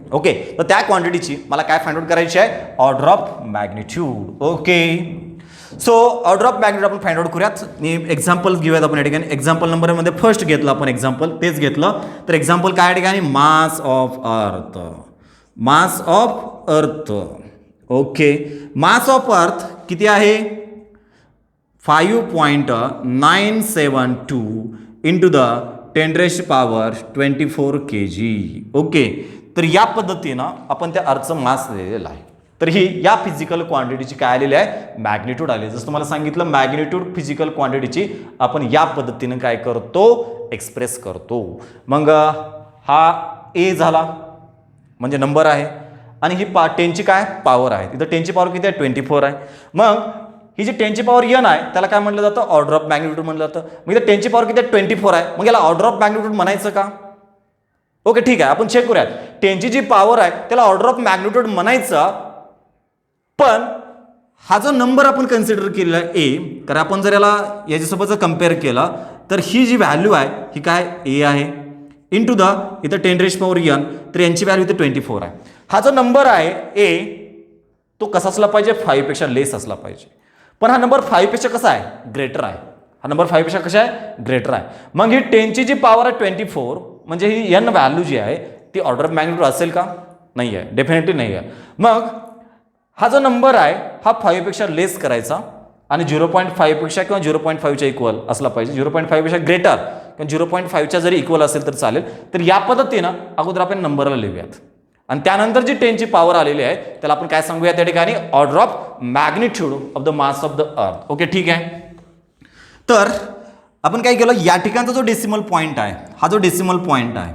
Okay, तर त्या क्वांटिटीची मला काय फाइंड आउट करायची आहे, order of magnitude. Okay, so order of magnitude आपण फाइंड आउट करूयात. एक्झाम्पल घेऊयात आपण या ठिकाणी. एक्झाम्पल नंबरमध्ये फर्स्ट घेतलं आपण एक्झाम्पल, तेच घेतलं. तर एक्झाम्पल काय या ठिकाणी, mass of earth. Mass of earth. Okay, mass of earth किती आहे, 5.972 इंटू द 10⁻24 kg. ओके, तर या पद्धतीनं आपण त्या अर्थचं मास दिलेलं आहे. तर ही या फिजिकल क्वांटिटीची काय आलेली आहे, मॅग्निट्यूड आली. जसं तुम्हाला सांगितलं, मॅग्निट्यूड फिजिकल क्वांटिटीची आपण या पद्धतीनं काय करतो, एक्सप्रेस करतो. मग हा ए झाला म्हणजे नंबर आहे आणि ही 10ची काय पॉवर आहे. तिथं 10ची पॉवर किती आहे, 24 आहे. मग ही जी 10ची पॉवर यन आहे त्याला काय म्हटलं जातं, ऑर्डर ऑफ मॅग्निट्यूड म्हटलं जातं. मग इथं 10ची पॉवर किती आहे, 24 आहे. मग याला ऑर्डर ऑफ मॅग्निट्यूड म्हणायचं का. ओके ठीक आहे, आपण चेक करूयात. 10ची जी पॉवर आहे त्याला ऑर्डर ऑफ मॅग्निट्यूड म्हणायचं, पण हा जो नंबर आपण कन्सिडर केलेला आहे ए, तर आपण जर याला याच्यासोबत जर कम्पेअर केलं तर ही जी व्हॅल्यू आहे ही काय ए आहे. इंटू द इथं 10⁻n, तर यांची व्हॅल्यू इथे 24 आहे. हा जो नंबर आहे ए तो कसा असला पाहिजे, 5 पेक्षा लेस असला पाहिजे. पण हा नंबर 5 पेक्षा कसा आहे, ग्रेटर आहे. हा नंबर 5 पेक्षा कसा आहे, ग्रेटर आहे. मग ही 10ची जी पॉवर आहे 24, म्हणजे ही n व्हॅल्यू जी आहे ती ऑर्डर ऑफ मॅग्निट्यूड असेल का, नाही आहे, डेफिनेटली नाही आहे. मग हा जो नंबर आहे हा 5 पेक्षा लेस करायचा आणि 0.5 पेक्षा किंवा 0.5च्या इक्वल असला पाहिजे. 0.5 पेक्षा ग्रेटर किंवा 0.5च्या जरी इक्वल असेल तर चालेल. तर या पद्धतीनं अगोदर आपण नंबरला लिहूयात आणि त्यानंतर जी 10ची पॉवर आलेली आहे त्याला आपण काय सांगूया त्या ठिकाणी, order of magnitude of the mass of the earth. Okay, ठीक आहे. तर आपण काय केलं, या ठिकाणचा जो डेसिमल पॉईंट आहे, हा जो डेसिमल पॉईंट आहे,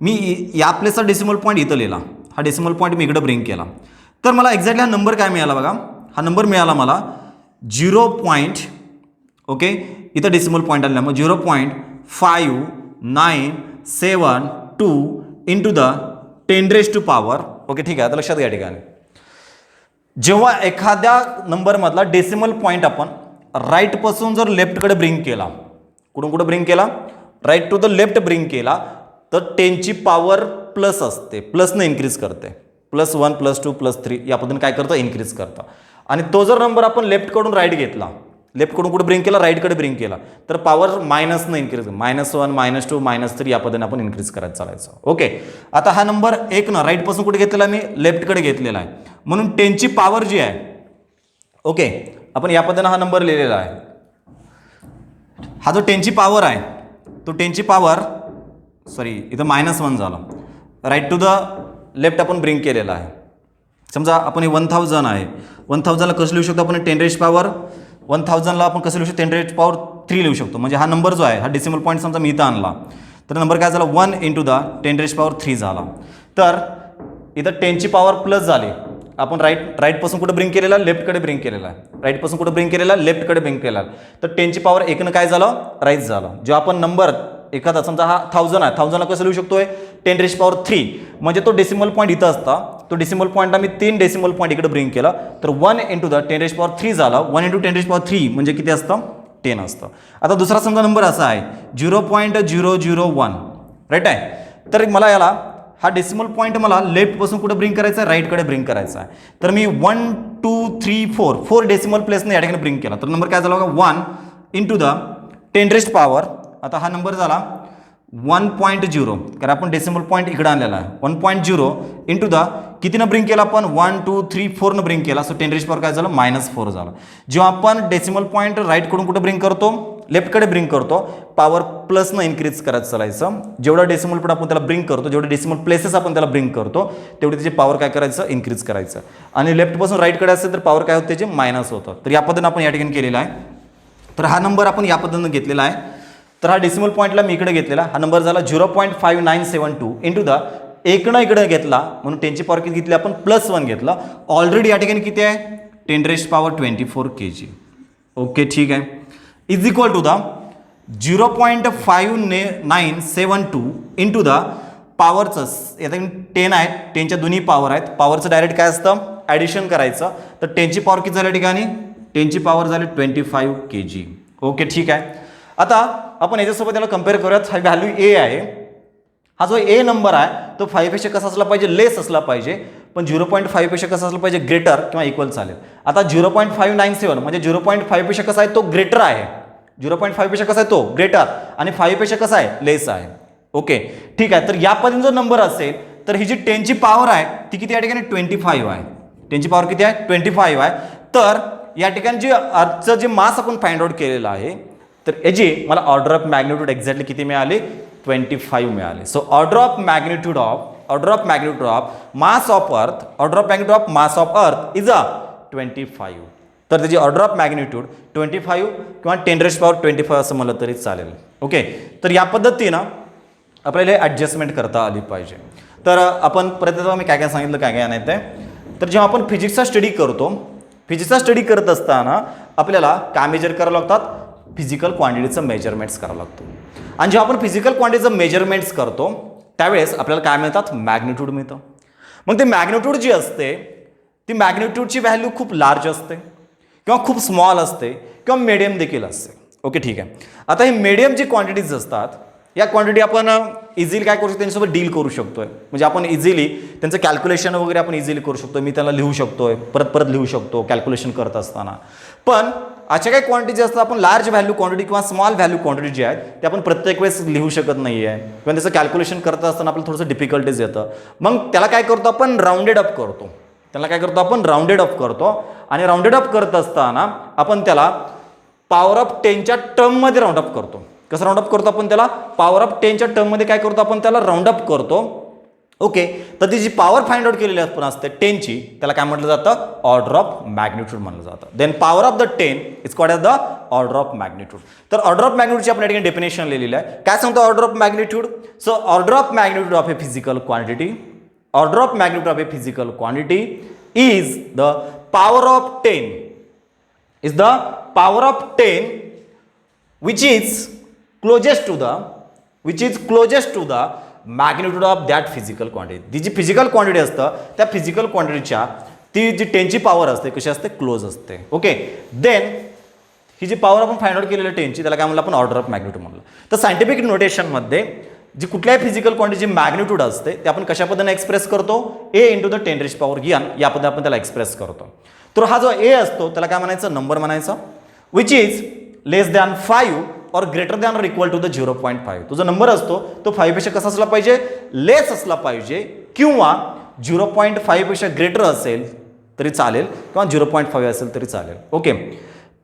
मी या प्लेसचा डेसिमल पॉईंट इथं लिहिला, हा डेसिमल पॉईंट मी इकडे ब्रिंग केला. तर मला एक्झॅक्टली हा नंबर काय मिळाला बघा, हा नंबर मिळाला मला 0. ओके, इथं डेसिमल पॉईंट आलेला, मग 0.5972 इंटू द 10⁻⁴. ओके, ठीक आहे. आता लक्षात घ्या ठिकाणी, जेव्हा एखाद्या नंबरमधला डेसिमल पॉईंट आपण राईट पासून जर लेफ्टकडे ब्रिंग केला, कुठून कुठं ब्रिंग केला, right to the left bring केला, तर 10ची पॉवर प्लस असते, प्लसनं इन्क्रीज करते, +1 +2 +3 या पद्धतीने काय करतं, इन्क्रीज करतं. आणि तो जर नंबर आपण लेफ्टकडून राईट घेतला, लेफ्टकडून कुठे ब्रिंग केला, राईटकडे ब्रिंग केला, तर पॉवर मायनसनं इन्क्रीज, -1 -2 -3 या पद्धतीने आपण इन्क्रीज करायचं चालायचं. ओके, आता हा नंबर 1 ना राईटपासून कुठे घेतलेला, मी लेफ्टकडे घेतलेला आहे, म्हणून 10ची पॉवर जी आहे, ओके, आपण या पद्धतीने हा नंबर लिहिलेला आहे. हा जो 10ची पॉवर आहे तो 10ची पॉवर इथं -1 झाला, राईट टू द लेफ्ट आपण ब्रिंग केलेला आहे. समजा आपण हे 1000 आहे, 1000ला कसं लिहू शकतो आपण, 10,000ला आपण कसं लिहू शकतो, 10⁻³ लिहू शकतो. म्हणजे हा नंबर जो आहे, हा डेसिमल पॉईंट समजा मी इथं आणला, तर नंबर काय झाला, 1 इंटू द 10⁻³ झाला. तर इथं 10ची पॉवर प्लस झाली, आपण राईटपासून कुठं ब्रिंग केलेला, लेफ्टकडे ब्रिंग केलेला आहे, राईटपासून कुठं ब्रिंग केलेला, लेफ्टकडे ब्रिंग केलेला. तर 10ची पॉवर 1 काय झालं, राईज झालं. जेव्हा आपण नंबर एखादा समजा हा 1000 आहे, 1000ला कसं लिहू शकतोय, 10⁻³ म्हणजे तो डेसिमल पॉईंट इथं असता, तो डेसिमल पॉईंटला मी 3 डेसिमल पॉईंट इकडे ब्रिंग केला, तर 1 इंटू द 10⁻³ झाला. 1 इंटू 10⁻³ म्हणजे किती असतं, 10 असतं. आता दुसरा समजा नंबर असा आहे 0.001, राईट आहे. तर मला याला हा डेसिमल पॉईंट मला लेफ्टपासून कुठे ब्रिंग करायचा आहे, राईटकडे ब्रिंग करायचा आहे. तर मी 1 2 3 4 डेसिमल प्लेसने या ठिकाणी ब्रिंग केला, तर नंबर काय झाला बघा, 1 इंटू द 10⁻. आता हा नंबर झाला 1.0, कारण आपण डेसिमल पॉईंट इकडे आणलेला आहे. 1.0 इंटू द कितीनं ब्रिंग केला आपण, 1 2 3 4 ब्रिंग केला, सो 10⁻⁴ काय झालं, -4 झालं. जेव्हा आपण डेसिमल पॉईंट राईटकडून कुठे ब्रिंग करतो, लेफ्टकडे ब्रिंग करतो, पॉवर प्लसनं इन्क्रीज करत चालायचं. जेवढा डेसिमल पॉईंट आपण त्याला ब्रिंग करतो, जेवढे डेसिमल प्लेसेस आपण त्याला ब्रिंग करतो, तेवढी त्याची पॉवर काय करायचं, इन्क्रीज करायचं. आणि लेफ्टपासून राईटकडे असेल तर पॉवर काय होतं, त्याची मायनस होतं. तर या पद्धतीने आपण या ठिकाणी केलेला आहे. तर हा नंबर आपण या पद्धतीनं घेतलेला आहे. तर हा डेसिमल पॉईंटला मी इकडे घेतलेला, हा नंबर झाला 0.5972 इंटू द 1 इकडे घेतला, म्हणून 10ची पॉवर किती घेतली आपण, +1 घेतला. ऑलरेडी या ठिकाणी किती आहे, 10⁻24 kg. ओके, ठीक आहे. Is equal to the 0.5972 into the पॉवरचं, यात 10 आहे, 10च्या दोन्ही पॉवर आहेत, पॉवरचं डायरेक्ट काय असतं, ॲडिशन करायचं. तर 10ची पॉवर किती झाली ठिकाणी, 10ची पॉवर झाली 25 kg. ओके, ठीक आहे. आता आपण याच्यासोबत याला कम्पेअर करूयात. हा व्हॅल्यू ए आहे, हा जो ए नंबर आहे तो 5 पेक्षा कसा असला पाहिजे, लेस असला पाहिजे. पण 0.5 पेक्षा कसा असला पाहिजे, ग्रेटर किंवा इक्वल चालेल. आता 0.597 म्हणजे 0.5 पेक्षा कसा आहे, तो ग्रेटर आहे. 0.5 पेक्षा कसा आहे, तो ग्रेटर, आणि 5 पेक्षा कसा आहे, लेस आहे. ओके, ठीक आहे. तर या पद्धतीने जो नंबर असेल तर ही जी 10ची पॉवर आहे ती किती या ठिकाणी 25 आहे. 10ची पॉवर किती आहे, 25 आहे. तर या ठिकाणी जे अर्थचं जे मास आपण फाइंड आउट केलेलं आहे, तर याची मला ऑर्डर ऑफ मॅग्निट्यूड एक्झॅक्टली किती मिळाली, 25 मिळाले. So order of magnitude of mass of earth, order of magnitude of mass of earth is 25. तर त्याची ऑर्डर ऑफ मॅग्निट्यूड 25 किंवा 10⁻25 असं म्हणलं तरी चालेल. ओके, तर या पद्धतीनं आपल्याला ॲडजस्टमेंट करता आली पाहिजे. तर आपण प्रत्येक मी काय काय सांगितलं, काय काय नाही ते. तर जेव्हा आपण फिजिक्सचा स्टडी करतो, फिजिक्सचा स्टडी करत असताना आपल्याला काय मेजर करावं लागतात, फिजिकल क्वांटिटीचं मेजरमेंट्स करावं लागतो. आणि जेव्हा आपण फिजिकल क्वांटिटीचं मेजरमेंट्स करतो त्यावेळेस आपल्याला काय मिळतात, मॅग्निट्यूड मिळतं. मग ते मॅग्निट्यूड जी असते ती मॅग्निट्यूडची व्हॅल्यू खूप लार्ज असते किंवा खूप स्मॉल असते किंवा मिडियम देखील असते. ओके, ठीक आहे. आता हे मिडियम जी क्वांटिटीज असतात या क्वांटिटी आपण इझिली काय करू शकतो, त्यांच्यासोबत डील करू शकतोय. म्हणजे आपण इझिली त्यांचं कॅल्क्युलेशन वगैरे आपण इझिली करू शकतो. मी त्याला लिहू शकतोय, परत परत लिहू शकतो कॅल्क्युलेशन करत असताना. पण अशा काही क्वांटिटी असतात आपण लार्ज व्हॅल्यू क्वांटिटी किंवा स्मॉल व्हॅल्यू क्वांटिटी जी आहेत ते आपण प्रत्येक वेळेस लिहू शकत नाही आहे किंवा त्याचं कॅल्क्युलेशन करत असताना आपल्याला थोडंसं डिफिकल्टीज येतं. मग त्याला काय करतो आपण, राऊंडेड अप करतो. त्याला काय करतो आपण, राऊंडेड अप करतो. आणि राऊंडेड अप करत असताना आपण त्याला पॉवर ऑफ 10च्या टर्ममध्ये राऊंड अप करतो. कसं राऊंड अप करतो आपण त्याला, पॉवर ऑफ 10च्या टर्ममध्ये काय करतो आपण त्याला राऊंड अप करतो. ओके, तर ती जी पॉवर फाइंड आउट केलेली आपण असते 10ची, त्याला काय म्हटलं जातं, ऑर्डर ऑफ मॅग्निट्यूड म्हटलं जातं. Then power of the 10 is called as the order of magnitude. तर ऑर्डर ऑफ मॅग्निट्यूडची आपण या ठिकाणी डेफिनेशन लिहिलेलं आहे. काय सांगतो order of magnitude? So order of magnitude of a physical quantity, order of magnitude of a physical quantity is the power of 10, is the power of 10 which is closest to the magnitude of that physical quantity. ती जी फिजिकल क्वांटिटी असतं त्या फिजिकल क्वांटिटीच्या ती जी 10ची पॉवर असते कशी असते, क्लोज असते. ओके, देन ही जी पॉवर आपण फाइंड आउट केलेली 10ची त्याला काय म्हणलं आपण, ऑर्डर ऑफ मॅग्निट्यूड म्हणलं. तर सायंटिफिक नोटेशनमध्ये जी कुठल्याही फिजिकल क्वांटिटीची मॅग्निट्यूड असते ते आपण कशा पद्धतीने एक्सप्रेस करतो, a × 10⁻⁴ या पद्धतीने आपण त्याला एक्सप्रेस करतो. तर हा जो a असतो त्याला काय म्हणायचं, नंबर म्हणायचा, विच इज लेस दॅन 5 और ग्रेटर दॅन और इक्वल टू द 0.5. तो जो नंबर असतो तो 5 पेक्षा कसा असला पाहिजे, लेस असला पाहिजे, किंवा 0.5 पेक्षा ग्रेटर असेल तरी चालेल किंवा 0.5 असेल तरी चालेल. ओके,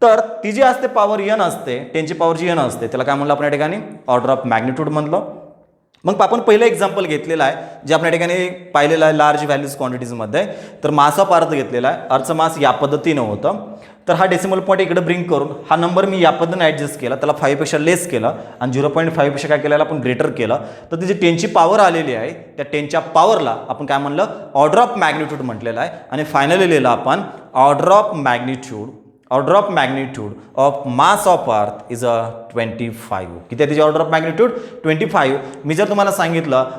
तर ती जी असते पॉवर n असते, 10ची पॉवर जी n असते त्याला काय म्हणलं आपण या ठिकाणी, ऑर्डर ऑफ मॅग्निट्यूड म्हणलं. मग आपण पहिलं एक्झाम्पल घेतलेलं आहे जे आपण या ठिकाणी पाहिलेलं आहे लार्ज व्हॅल्यूज क्वांटिटीजमध्ये. तर मास ऑफ अर्थ घेतलेला आहे, अर्थचं मास या पद्धतीनं होतं. तर हा डेसिमल पॉईंट इकडे ब्रिंग करून हा नंबर मी या पद्धतीने ॲडजस्ट केला, त्याला 5 पेक्षा लेस केला आणि 0.5 पेक्षा काय केलेलं आपण ग्रेटर केलं. तर ती जी 10ची पॉवर आलेली आहे त्या 10च्या पॉवरला आपण काय म्हणलं, ऑर्डर ऑफ मॅग्निट्यूड म्हटलेलं आहे. आणि फायनली लिहिलं आपण order of magnitude of mass of earth is 25. किती आहे त्याची ऑर्डर ऑफ मॅग्निट्यूड, 25. मी जर तुम्हाला सांगितलं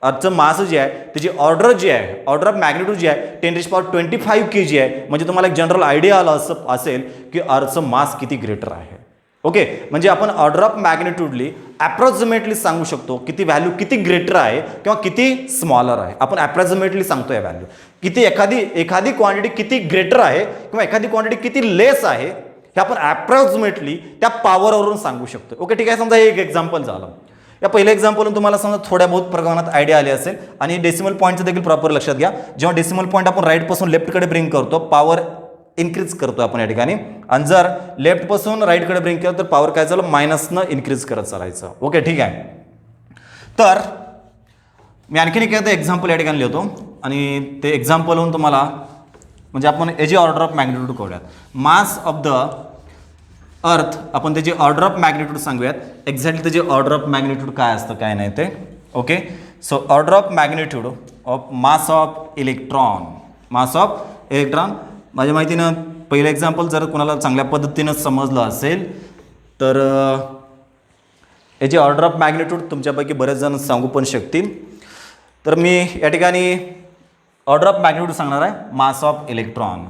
अर्थचं मास जे आहे त्याची ऑर्डर जी आहे, ऑर्डर ऑफ मॅग्निट्यूड जी आहे 10⁻25 kg आहे, म्हणजे तुम्हाला एक जनरल आयडिया आला असेल की अर्थचं मास किती ग्रेटर आहे. ओके, म्हणजे आपण ऑर्डर ऑफ मॅग्निट्यूडली अप्रॉक्सिमेटली सांगू शकतो किती व्हॅल्यू किती ग्रेटर आहे किंवा किती स्मॉलर आहे. आपण अप्रॉक्सिमेटली सांगतो या व्हॅल्यू किती, एखादी क्वांटिटी किती ग्रेटर आहे किंवा एखादी क्वांटिटी किती लेस आहे हे आपण अप्रॉक्सिमेटली त्या पॉवरवरून सांगू शकतो. ओके, ठीक आहे. समजा हे एक एक्झाम्पल झालं. या पहिल्या एक्झाम्पलवरून तुम्हाला समजा थोड्या बहुत प्रमाणात आयडिया आली असेल. आणि डेसिमल पॉईंटचं देखील प्रॉपर लक्षात घ्या. जेव्हा डेसिमल पॉईंट आपण राईटपासून लेफ्टकडे ब्रिंग करतो पॉवर इन्क्रीज करतो आपण या ठिकाणी, आणि जर लेफ्टपासून राईटकडे ब्रिंग केलं तर पॉवर काय झालं, मायनसनं इन्क्रीज करत चालायचं. ओके, ठीक आहे. तर मी आणखीन एखादं एक्झाम्पल या ठिकाणी लिहितो आणि ते एक्झाम्पलवरून तुम्हाला म्हणजे आपण याची ऑर्डर ऑफ मॅग्निट्यूड करूयात. मास ऑफ द अर्थ आपण त्याची ऑर्डर ऑफ मॅग्निट्यूड सांगूयात. एक्झॅक्टली त्याची ऑर्डर ऑफ मॅग्निट्यूड काय असतं काय नाही ते. Okay, so order of magnitude of mass of electron. माझ्या माहितीनं पहिलं एक्झाम्पल जर कोणाला चांगल्या पद्धतीनं समजलं असेल तर याची ऑर्डर ऑफ मॅग्निट्यूड तुमच्यापैकी बरेच जण सांगू पण शकतील. तर मी या ठिकाणी ऑर्डर ऑफ मॅग्निट्यूड सांगणार आहे मास ऑफ इलेक्ट्रॉन.